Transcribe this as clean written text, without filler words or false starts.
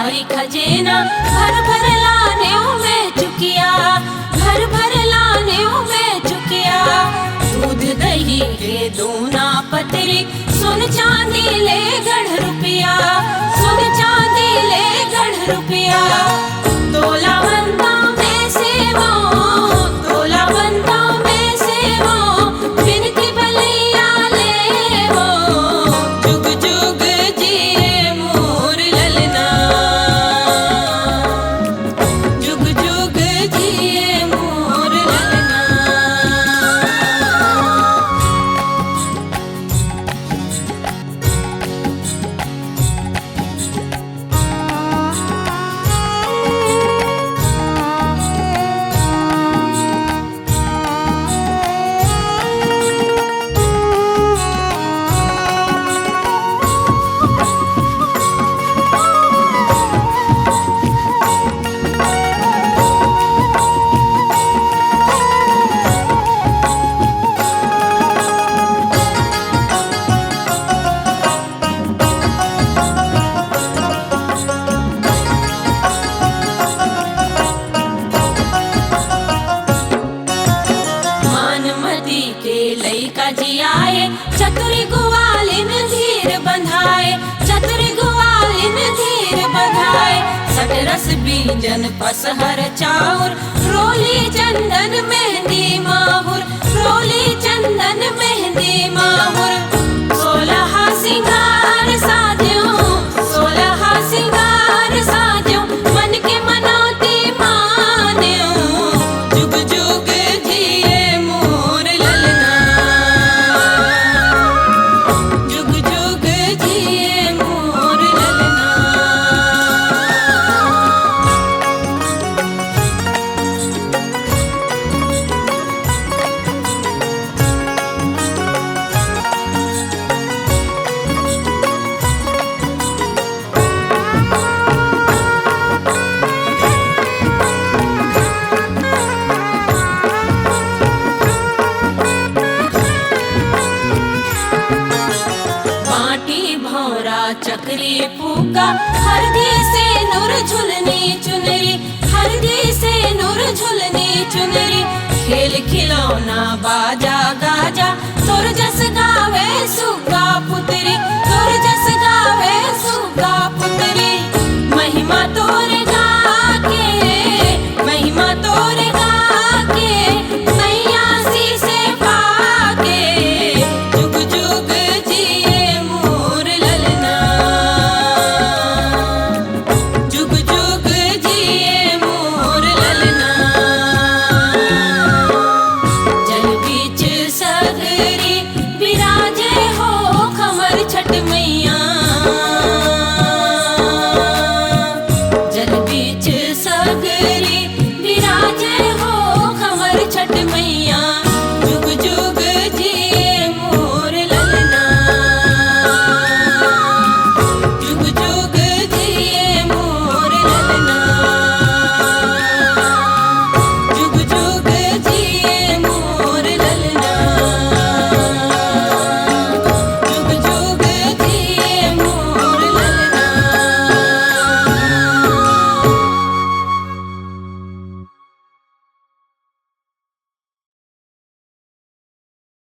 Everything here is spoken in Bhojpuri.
भारी खजेना भर भर लाने में चुकिया, भर भर लाने में चुकिया। दूध दही के दूना पतरी, सोन चांदी ले गढ़ रुपया, सोन चांदी ले गढ़ रुपया। तोला बनता में सेवा, तोला बनता में सेवा, बिन की बलिया ले वो। जुग जुग जिए मोर ललना, जुग जुग जिए मोर ललना। लइका जियाए चतुरी गुवालिन धीर बंधाए, चतुरी गुवालिन धीर बंधाए। सटरस बीजन पसहर चाउर, रोली चंदन मेहंदी माहुर, रोली चंदन मेहंदी माहुर। 16 सिंगार साजो, 16 सिंगार साजो, मन के मनौती मान्यो। जुग जुग जिए मोर ललना, जुग जुग जिए मोर ललना। चक्री फूका हरदी से नूर झुलनी चुनरी, हरदी से नूर झुलनी चुनरी। खेल खिलौना बाजा गा